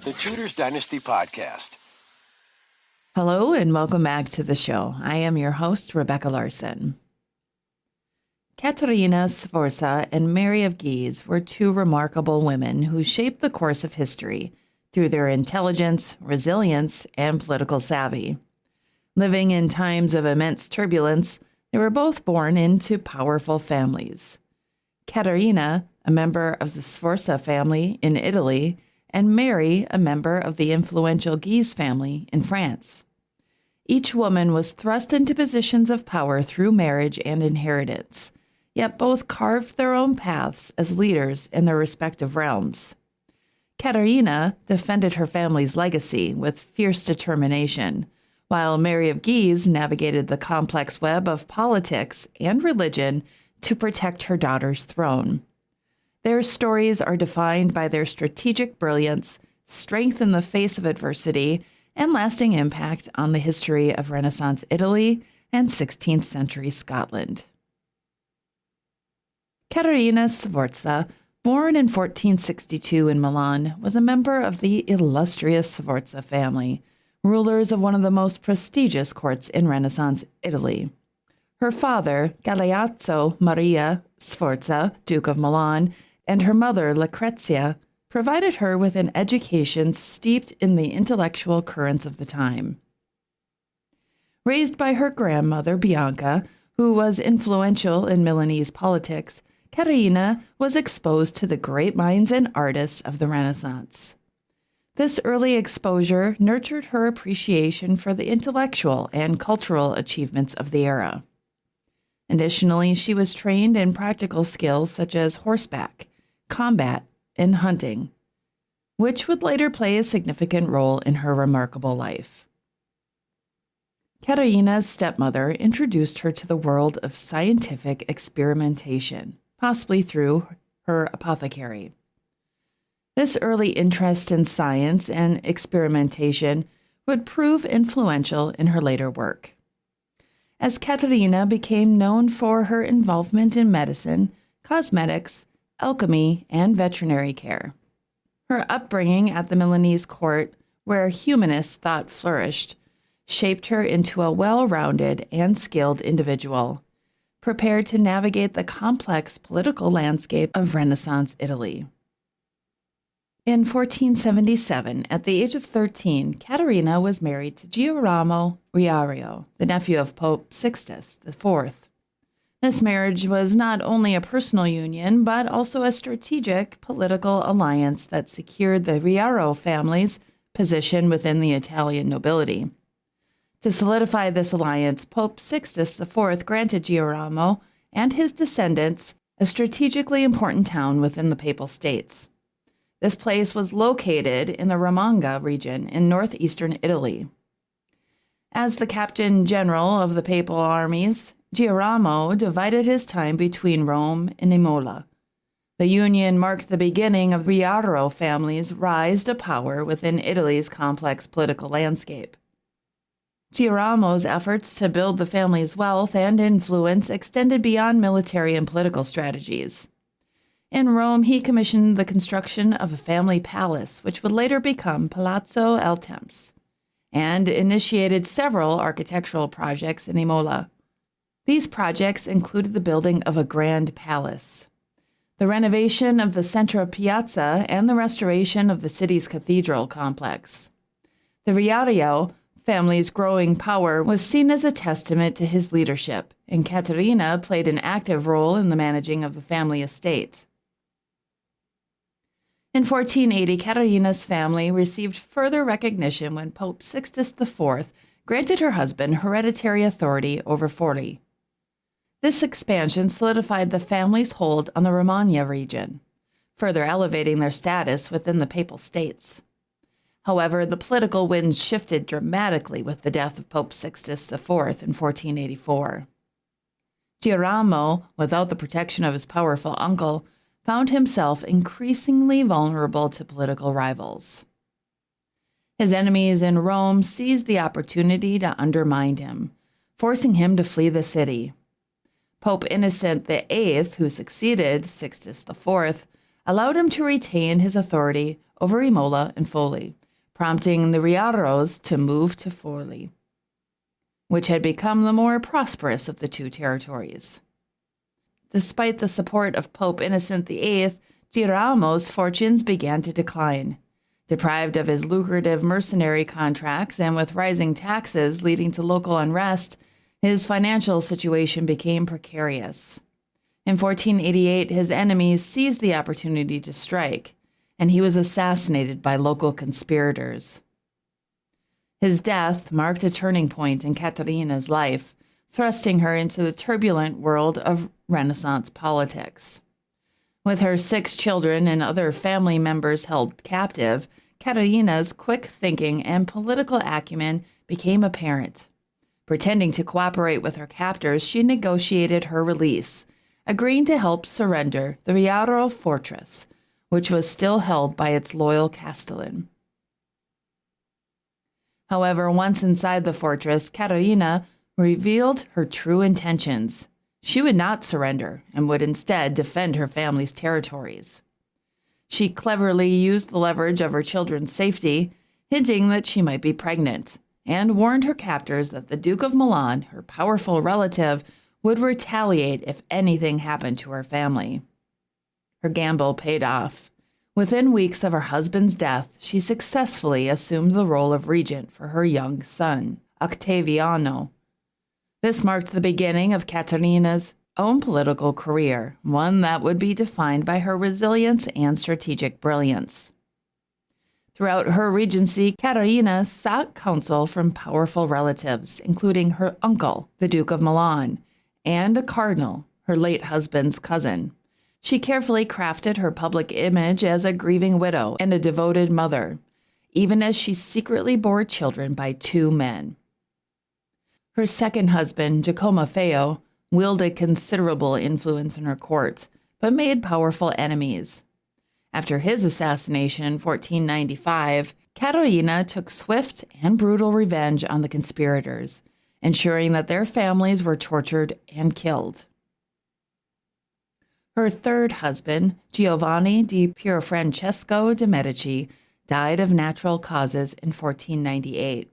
The Tudors Dynasty Podcast. Hello and welcome back to the show. I am your host, Rebecca Larson. Caterina Sforza and Mary of Guise were two remarkable women who shaped the course of history through their intelligence, resilience, and political savvy. Living in times of immense turbulence, they were both born into powerful families. Caterina, a member of the Sforza family in Italy, and Mary, a member of the influential Guise family in France. Each woman was thrust into positions of power through marriage and inheritance, yet both carved their own paths as leaders in their respective realms. Caterina defended her family's legacy with fierce determination, while Mary of Guise navigated the complex web of politics and religion to protect her daughter's throne. Their stories are defined by their strategic brilliance, strength in the face of adversity, and lasting impact on the history of Renaissance Italy and 16th century Scotland. Caterina Sforza, born in 1462 in Milan, was a member of the illustrious Sforza family, rulers of one of the most prestigious courts in Renaissance Italy. Her father, Galeazzo Maria Sforza, Duke of Milan, and her mother, Lucrezia, provided her with an education steeped in the intellectual currents of the time. Raised by her grandmother, Bianca, who was influential in Milanese politics, Caterina was exposed to the great minds and artists of the Renaissance. This early exposure nurtured her appreciation for the intellectual and cultural achievements of the era. Additionally, she was trained in practical skills such as horseback, combat, and hunting, which would later play a significant role in her remarkable life. Caterina's stepmother introduced her to the world of scientific experimentation, possibly through her apothecary. This early interest in science and experimentation would prove influential in her later work. As Caterina became known for her involvement in medicine, cosmetics, alchemy, and veterinary care. Her upbringing at the Milanese court, where humanist thought flourished, shaped her into a well-rounded and skilled individual, prepared to navigate the complex political landscape of Renaissance Italy. In 1477, at the age of 13, Caterina was married to Girolamo Riario, the nephew of Pope Sixtus IV. This marriage was not only a personal union, but also a strategic political alliance that secured the Riario family's position within the Italian nobility. To solidify this alliance, Pope Sixtus IV granted Girolamo and his descendants a strategically important town within the Papal States. This place was located in the Romagna region in northeastern Italy. As the captain general of the papal armies, Girolamo divided his time between Rome and Imola. The union marked the beginning of the Riario family's rise to power within Italy's complex political landscape. Girolamo's efforts to build the family's wealth and influence extended beyond military and political strategies. In Rome, he commissioned the construction of a family palace, which would later become Palazzo al Temps, and initiated several architectural projects in Imola. These projects included the building of a grand palace, the renovation of the Central Piazza, and the restoration of the city's cathedral complex. The Riario family's growing power was seen as a testament to his leadership, and Caterina played an active role in the managing of the family estate. In 1480, Caterina's family received further recognition when Pope Sixtus IV granted her husband hereditary authority over Forli. This expansion solidified the family's hold on the Romagna region, further elevating their status within the Papal States. However, the political winds shifted dramatically with the death of Pope Sixtus IV in 1484. Girolamo, without the protection of his powerful uncle, found himself increasingly vulnerable to political rivals. His enemies in Rome seized the opportunity to undermine him, forcing him to flee the city. Pope Innocent VIII, who succeeded Sixtus IV, allowed him to retain his authority over Imola and Foli, prompting the Riaros to move to Forli, which had become the more prosperous of the two territories. Despite the support of Pope Innocent VIII, Giramo's fortunes began to decline. Deprived of his lucrative mercenary contracts and with rising taxes leading to local unrest, his financial situation became precarious. In 1488, his enemies seized the opportunity to strike, and he was assassinated by local conspirators. His death marked a turning point in Caterina's life, thrusting her into the turbulent world of Renaissance politics. With her 6 children and other family members held captive, Caterina's quick thinking and political acumen became apparent. Pretending to cooperate with her captors, she negotiated her release, agreeing to help surrender the Riaro fortress, which was still held by its loyal castellan. However, once inside the fortress, Caterina revealed her true intentions. She would not surrender and would instead defend her family's territories. She cleverly used the leverage of her children's safety, hinting that she might be pregnant, and warned her captors that the Duke of Milan, her powerful relative, would retaliate if anything happened to her family. Her gamble paid off. Within weeks of her husband's death, she successfully assumed the role of regent for her young son, Octaviano. This marked the beginning of Caterina's own political career, one that would be defined by her resilience and strategic brilliance. Throughout her regency, Caterina sought counsel from powerful relatives, including her uncle, the Duke of Milan, and a cardinal, her late husband's cousin. She carefully crafted her public image as a grieving widow and a devoted mother, even as she secretly bore children by 2 men. Her second husband, Giacomo Feo, wielded considerable influence in her court, but made powerful enemies. After his assassination in 1495, Caterina took swift and brutal revenge on the conspirators, ensuring that their families were tortured and killed. Her third husband, Giovanni di Pierfrancesco de' Medici, died of natural causes in 1498,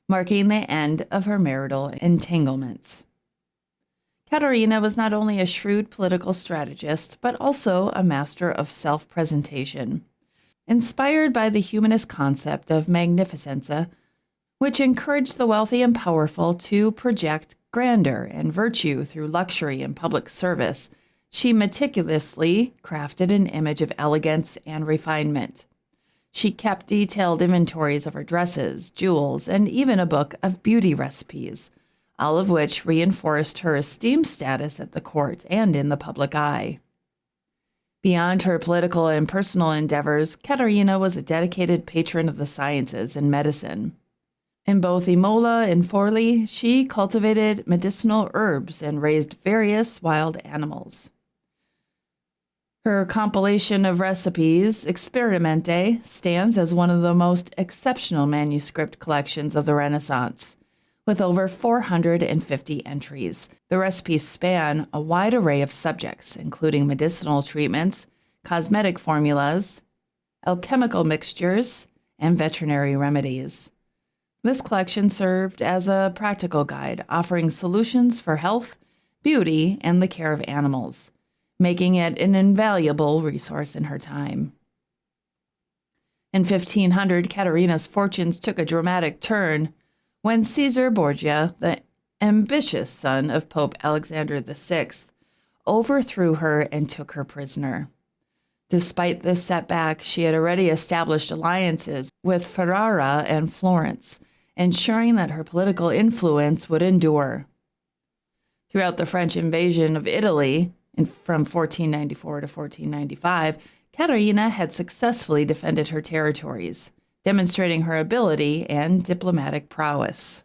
marking the end of her marital entanglements. Caterina was not only a shrewd political strategist, but also a master of self-presentation. Inspired by the humanist concept of magnificenza, which encouraged the wealthy and powerful to project grandeur and virtue through luxury and public service, she meticulously crafted an image of elegance and refinement. She kept detailed inventories of her dresses, jewels, and even a book of beauty recipes, all of which reinforced her esteemed status at the court and in the public eye. Beyond her political and personal endeavors, Caterina was a dedicated patron of the sciences and medicine. In both Imola and Forli, she cultivated medicinal herbs and raised various wild animals. Her compilation of recipes, Experimente, stands as one of the most exceptional manuscript collections of the Renaissance. With over 450 entries, the recipes span a wide array of subjects, including medicinal treatments, cosmetic formulas, alchemical mixtures, and veterinary remedies. This collection served as a practical guide, offering solutions for health, beauty, and the care of animals, making it an invaluable resource in her time. In 1500, Caterina's fortunes took a dramatic turn when Caesar Borgia, the ambitious son of Pope Alexander VI, overthrew her and took her prisoner. Despite this setback, she had already established alliances with Ferrara and Florence, ensuring that her political influence would endure. Throughout the French invasion of Italy, from 1494 to 1495, Caterina had successfully defended her territories, demonstrating her ability and diplomatic prowess.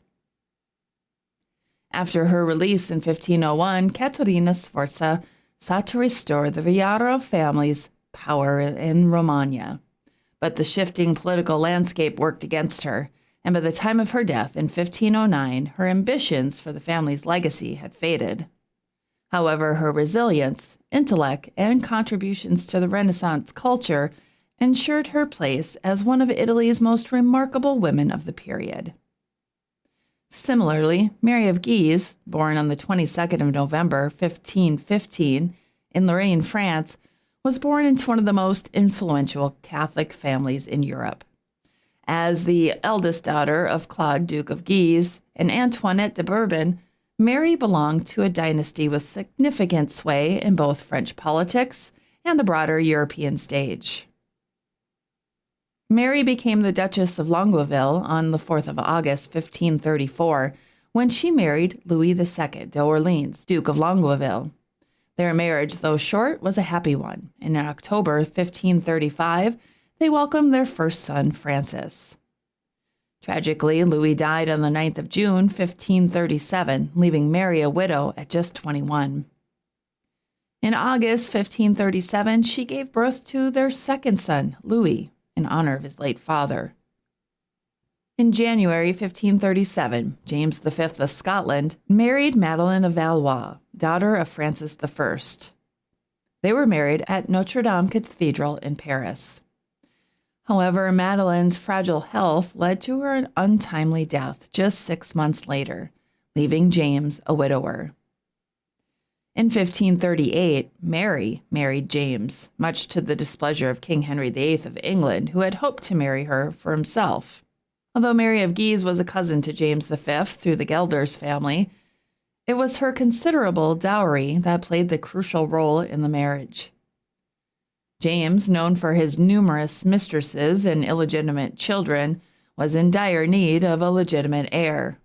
After her release in 1501, Caterina Sforza sought to restore the Riaro family's power in Romagna. But the shifting political landscape worked against her, and by the time of her death in 1509, her ambitions for the family's legacy had faded. However, her resilience, intellect, and contributions to the Renaissance culture ensured her place as one of Italy's most remarkable women of the period. Similarly, Mary of Guise, born on the 22nd of November, 1515, in Lorraine, France, was born into one of the most influential Catholic families in Europe. As the eldest daughter of Claude, Duke of Guise, and Antoinette de Bourbon, Mary belonged to a dynasty with significant sway in both French politics and the broader European stage. Mary became the Duchess of Longueville on the 4th of August, 1534, when she married Louis II d'Orleans, Duke of Longueville. Their marriage, though short, was a happy one, and in October 1535, they welcomed their first son, Francis. Tragically, Louis died on the 9th of June, 1537, leaving Mary a widow at just 21. In August 1537, she gave birth to their second son, Louis, in honor of his late father. In January 1537, James V of Scotland married Madeleine of Valois, daughter of Francis I. They were married at Notre Dame Cathedral in Paris. However, Madeleine's fragile health led to her untimely death just 6 months later, leaving James a widower. In 1538, Mary married James, much to the displeasure of King Henry VIII of England, who had hoped to marry her for himself. Although Mary of Guise was a cousin to James V through the Guelders family, it was her considerable dowry that played the crucial role in the marriage. James, known for his numerous mistresses and illegitimate children, was in dire need of a legitimate heir.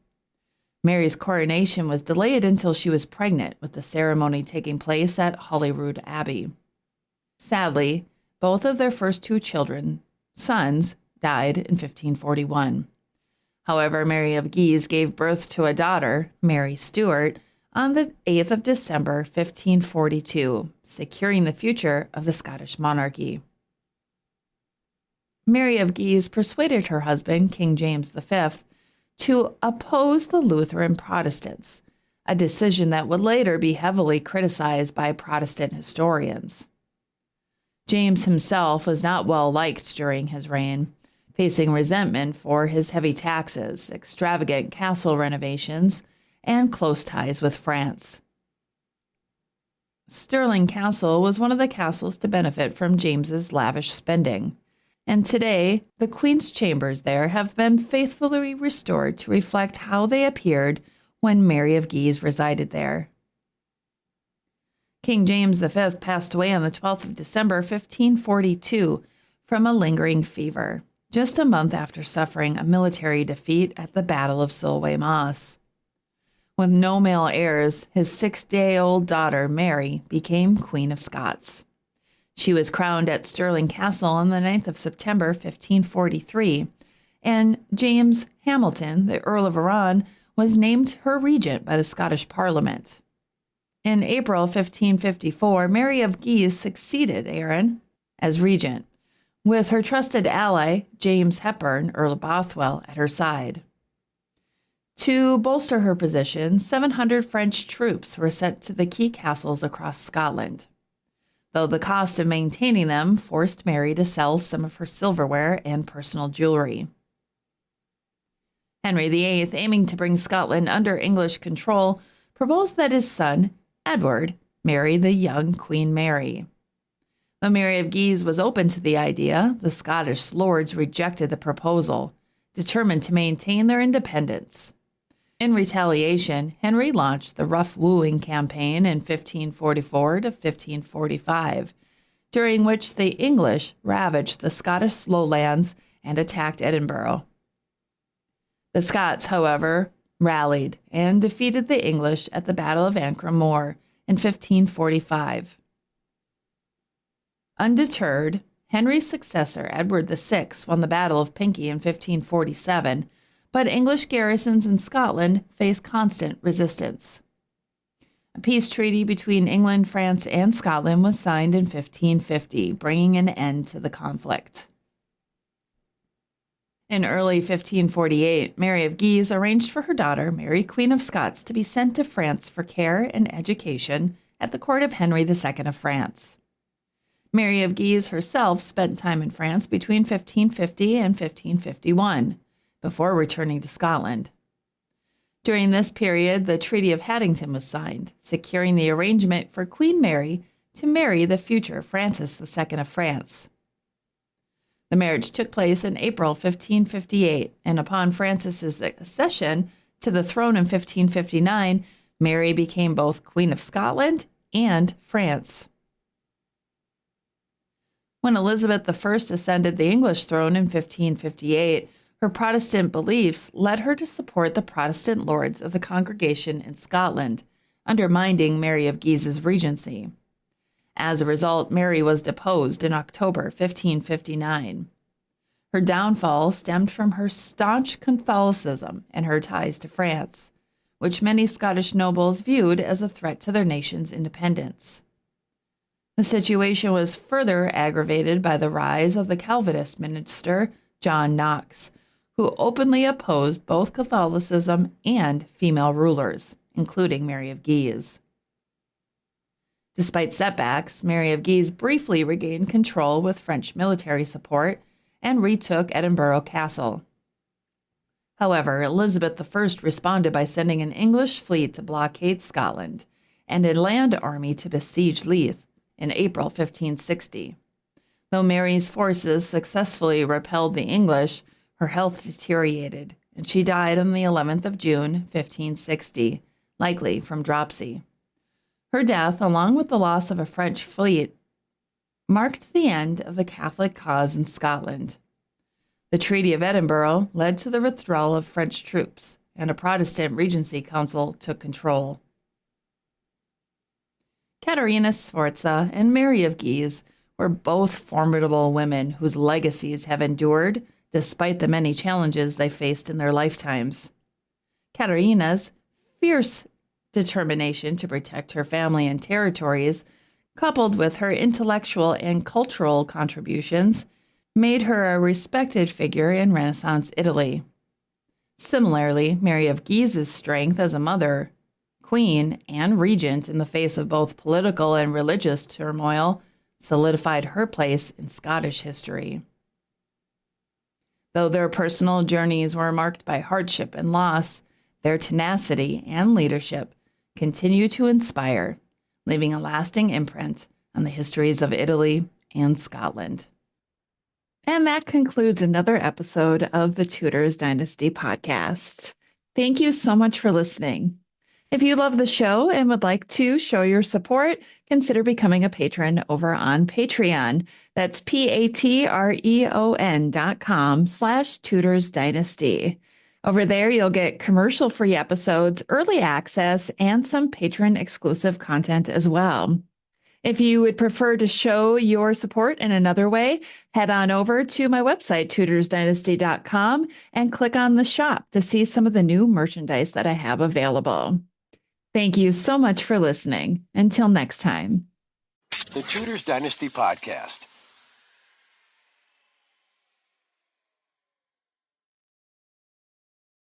Mary's coronation was delayed until she was pregnant, with the ceremony taking place at Holyrood Abbey. Sadly, both of their first two children, sons, died in 1541. However, Mary of Guise gave birth to a daughter, Mary Stuart, on the 8th of December, 1542, securing the future of the Scottish monarchy. Mary of Guise persuaded her husband, King James V, to oppose the Lutheran Protestants, a decision that would later be heavily criticized by Protestant historians. James himself was not well liked during his reign, facing resentment for his heavy taxes, extravagant castle renovations, and close ties with France. Stirling Castle was one of the castles to benefit from James's lavish spending, and today the Queen's chambers there have been faithfully restored to reflect how they appeared when Mary of Guise resided there. King James V passed away on the 12th of December, 1542, from a lingering fever, just a month after suffering a military defeat at the Battle of Solway Moss. With no male heirs, his 6-day-old daughter, Mary, became Queen of Scots. She was crowned at Stirling Castle on the 9th of September, 1543, and James Hamilton, the Earl of Arran, was named her regent by the Scottish Parliament. In April 1554, Mary of Guise succeeded Arran as regent, with her trusted ally, James Hepburn, Earl of Bothwell, at her side. To bolster her position, 700 French troops were sent to the key castles across Scotland, though the cost of maintaining them forced Mary to sell some of her silverware and personal jewelry. Henry VIII, aiming to bring Scotland under English control, proposed that his son, Edward, marry the young Queen Mary. Though Mary of Guise was open to the idea, the Scottish lords rejected the proposal, determined to maintain their independence. In retaliation, Henry launched the rough wooing campaign in 1544 to 1545, during which the English ravaged the Scottish lowlands and attacked Edinburgh. The Scots, however, rallied and defeated the English at the Battle of Ancre Moor in 1545. Undeterred, Henry's successor, Edward VI, won the Battle of Pinkie in 1547, but English garrisons in Scotland faced constant resistance. A peace treaty between England, France, and Scotland was signed in 1550, bringing an end to the conflict. In early 1548, Mary of Guise arranged for her daughter, Mary Queen of Scots, to be sent to France for care and education at the court of Henry II of France. Mary of Guise herself spent time in France between 1550 and 1551, before returning to Scotland. During this period, the Treaty of Haddington was signed, securing the arrangement for Queen Mary to marry the future Francis II of France. The marriage took place in April 1558, and upon Francis's accession to the throne in 1559, Mary became both Queen of Scotland and France. When Elizabeth I ascended the English throne in 1558, her Protestant beliefs led her to support the Protestant lords of the congregation in Scotland, undermining Mary of Guise's regency. As a result, Mary was deposed in October 1559. Her downfall stemmed from her staunch Catholicism and her ties to France, which many Scottish nobles viewed as a threat to their nation's independence. The situation was further aggravated by the rise of the Calvinist minister John Knox, who openly opposed both Catholicism and female rulers, including Mary of Guise. Despite setbacks, Mary of Guise briefly regained control with French military support and retook Edinburgh Castle. However, Elizabeth I responded by sending an English fleet to blockade Scotland and a land army to besiege Leith in April 1560. Though Mary's forces successfully repelled the English, her health deteriorated, and she died on the 11th of June, 1560, likely from dropsy. Her death, along with the loss of a French fleet, marked the end of the Catholic cause in Scotland. The Treaty of Edinburgh led to the withdrawal of French troops, and a Protestant Regency Council took control. Caterina Sforza and Mary of Guise were both formidable women whose legacies have endured despite the many challenges they faced in their lifetimes. Caterina's fierce determination to protect her family and territories, coupled with her intellectual and cultural contributions, made her a respected figure in Renaissance Italy. Similarly, Mary of Guise's strength as a mother, queen, and regent in the face of both political and religious turmoil solidified her place in Scottish history. Though their personal journeys were marked by hardship and loss, their tenacity and leadership continue to inspire, leaving a lasting imprint on the histories of Italy and Scotland. And that concludes another episode of the Tudors Dynasty podcast. Thank you so much for listening. If you love the show and would like to show your support, consider becoming a patron over on Patreon. That's patreon.com/Tudors Dynasty. Over there, you'll get commercial-free episodes, early access, and some patron-exclusive content as well. If you would prefer to show your support in another way, head on over to my website, tudorsdynasty.com, and click on the shop to see some of the new merchandise that I have available. Thank you so much for listening. Until next time. The Tudors Dynasty Podcast.